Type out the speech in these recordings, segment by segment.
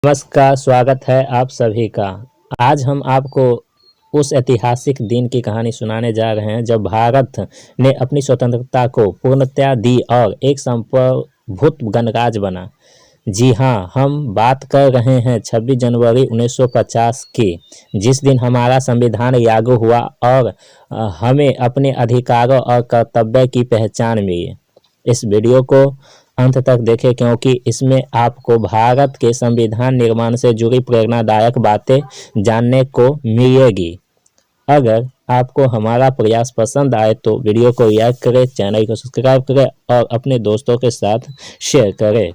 नमस्कार, स्वागत है आप सभी का। आज हम आपको उस ऐतिहासिक दिन की कहानी सुनाने जा रहे हैं जब भारत ने अपनी स्वतंत्रता को पूर्णतया दी और एक संप्रभुत गणराज्य बना। जी हाँ, हम बात कर रहे हैं 26 जनवरी 1950 की, जिस दिन हमारा संविधान लागू हुआ और हमें अपने अधिकारों और कर्तव्य की पहचान मिली। इस वीडियो को अंत तक देखें क्योंकि इसमें आपको भारत के संविधान निर्माण से जुड़ी प्रेरणादायक बातें जानने को मिलेगी। अगर आपको हमारा प्रयास पसंद आए तो वीडियो को लाइक करें, चैनल को सब्सक्राइब करें और अपने दोस्तों के साथ शेयर करें।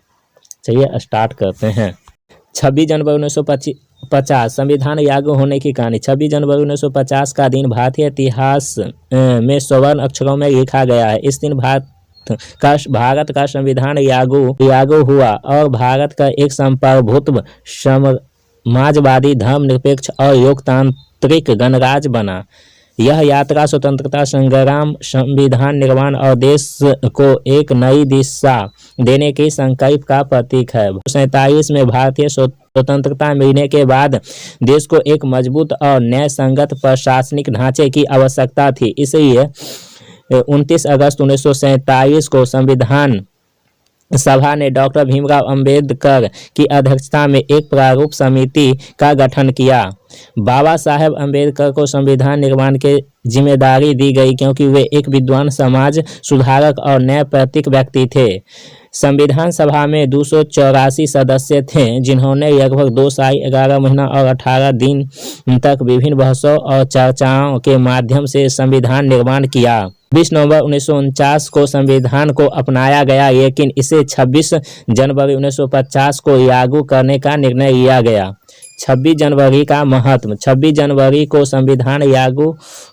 चलिए स्टार्ट करते हैं। 26 जनवरी 1950 संविधान लागू होने की कहानी। 26 जनवरी 1950 का दिन भारतीय इतिहास में स्वर्ण अक्षरों में लिखा गया है। इस दिन भारत का संविधान लागू हुआ और भारत का एक संप्रभुत्व समाजवादी, धर्मनिरपेक्ष और लोकतांत्रिक गणराज्य बना। यह यात्रा स्वतंत्रता संग्राम, संविधान निर्माण और देश को एक नई दिशा देने की संकल्प का प्रतीक है। 1947 में भारतीय स्वतंत्रता मिलने के बाद देश को एक मजबूत और न्यायसंगत प्रशासनिक ढांचे की आवश्यकता थी। इसलिए 29 अगस्त 1947 को संविधान सभा ने डॉक्टर भीमराव अंबेडकर की अध्यक्षता में एक प्रारूप समिति का गठन किया। बाबा साहेब अंबेडकर को संविधान निर्माण की जिम्मेदारी दी गई क्योंकि वे एक विद्वान, समाज सुधारक और न्यायपरायण व्यक्ति थे। संविधान सभा में 284 सदस्य थे जिन्होंने लगभग 2 साल 11 महीना और 18 दिन तक विभिन्न बहसों और चर्चाओं के माध्यम से संविधान निर्माण किया। 20 नवंबर 1949 को संविधान को अपनाया गया, लेकिन इसे 26 जनवरी 1950 को लागू करने का निर्णय लिया गया। 26 जनवरी का महत्व। 26 जनवरी को संविधान लागू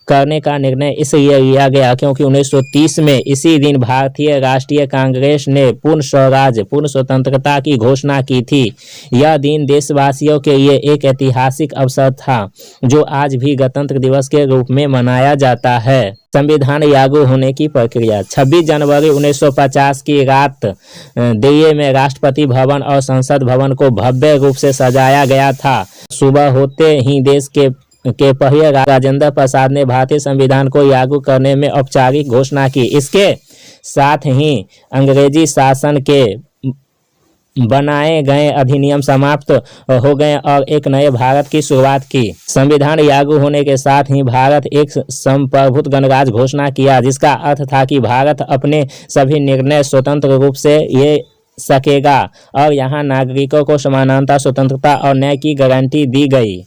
करने का निर्णय इसलिए लिया गया क्योंकि 1930 में इसी दिन भारतीय राष्ट्रीय कांग्रेस ने पूर्ण स्वराज, पूर्ण स्वतंत्रता की घोषणा की थी। यह दिन देशवासियों के लिए एक ऐतिहासिक अवसर था जो आज भी गणतंत्र दिवस के रूप में मनाया जाता है। संविधान लागू होने की प्रक्रिया। 26 जनवरी 1950 की रात दिल्ली में राष्ट्रपति भवन और संसद भवन को भव्य रूप से सजाया गया था। सुबह होते ही देश के पहले राजेंद्र प्रसाद ने भारतीय संविधान को लागू करने में औपचारिक घोषणा की। इसके साथ ही अंग्रेजी शासन के बनाए गए अधिनियम समाप्त हो गए और एक नए भारत की शुरुआत की। संविधान लागू होने के साथ ही भारत एक संप्रभुत्व गणराज्य घोषणा किया, जिसका अर्थ था कि भारत अपने सभी निर्णय स्वतंत्र रूप से ले सकेगा और यहाँ नागरिकों को समानता, स्वतंत्रता और न्याय की गारंटी दी गई।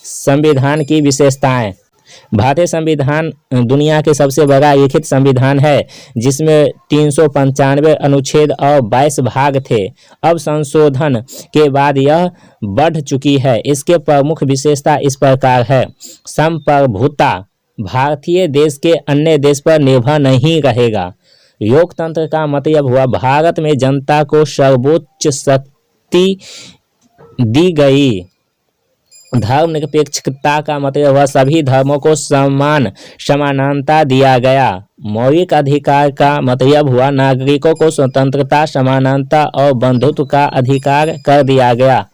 संविधान की विशेषताएं। भारतीय संविधान दुनिया के सबसे बड़ा लिखित संविधान है जिसमें 395 अनुच्छेद और 22 भाग थे। अब संशोधन के बाद यह बढ़ चुकी है। इसके प्रमुख विशेषता इस प्रकार है। संप्रभुता, भारतीय देश के अन्य देश पर निर्भर नहीं रहेगा। लोकतंत्र का मतलब हुआ भारत में जनता को सर्वोच्च शक्ति दी गई। धर्मनिरपेक्षता का मतलब वह सभी धर्मों को समानता दिया गया। मौलिक अधिकार का मतलब हुआ नागरिकों को स्वतंत्रता, समानता और बंधुत्व का अधिकार कर दिया गया।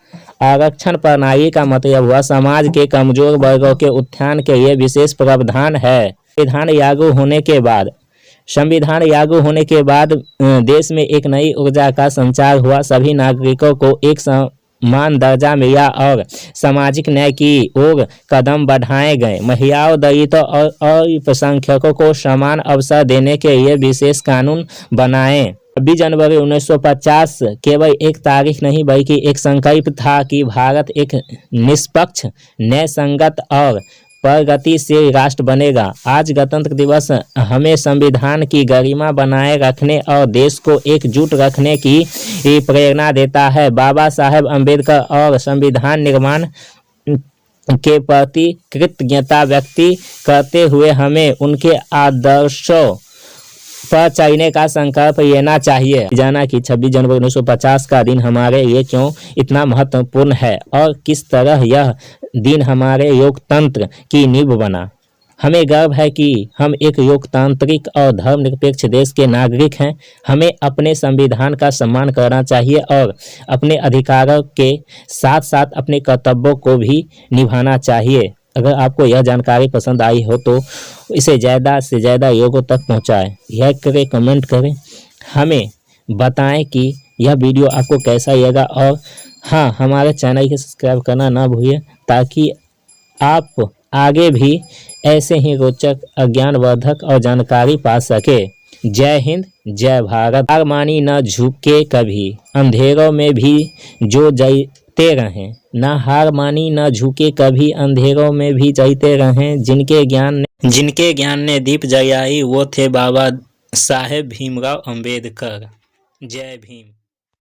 आरक्षण प्रणाली का मतलब हुआ समाज के कमजोर वर्गों के उत्थान के लिए विशेष प्रावधान है। संविधान लागू होने के बाद देश में एक नई ऊर्जा का संचार हुआ। सभी नागरिकों को एक मान दर्जा मिला और सामाजिक न्याय की ओर कदम बढ़ाए गए। महिलाओं, दलितों और अल्पसंख्यकों को समान अवसर देने के लिए विशेष कानून बनाए। 26 जनवरी 1950 केवल एक तारीख नहीं बल्कि एक संकल्प था कि भारत एक निष्पक्ष, न्यायसंगत और प्रगतिशील राष्ट्र बनेगा। आज गणतंत्र दिवस हमें संविधान की गरिमा बनाए रखने और देश को एकजुट रखने की प्रेरणा देता है। बाबा साहेब अंबेडकर और संविधान निर्माण के प्रति कृतज्ञता व्यक्त करते हुए हमें उनके आदर्शों पर चलने का संकल्प लेना चाहिए। जाना कि 26 जनवरी 1950 का दिन हमारे लिए क्यों इतना महत्वपूर्ण है और किस तरह यह दिन हमारे लोकतंत्र की नींव बना। हमें गर्व है कि हम एक लोकतांत्रिक और धर्मनिरपेक्ष देश के नागरिक हैं। हमें अपने संविधान का सम्मान करना चाहिए और अपने अधिकारों के साथ साथ अपने कर्तव्यों को भी निभाना चाहिए। अगर आपको यह जानकारी पसंद आई हो तो इसे ज़्यादा से ज़्यादा लोगों तक पहुंचाएं, लाइक करें, कमेंट करें, हमें बताएं कि यह वीडियो आपको कैसा लगा। और हाँ, हमारे चैनल को सब्सक्राइब करना ना भूलिए ताकि आप आगे भी ऐसे ही रोचक, अज्ञानवर्धक और जानकारी पा सके। जय हिंद, जय भारत। हार मानी न झुके कभी, अंधेरों में भी जो जलते रहें। ना हार मानी न झुके कभी, अंधेरों में भी जलते रहें। जिनके ज्ञान ने दीप जलाई वो थे बाबा साहेब भीमराव अंबेडकर। जय भीम।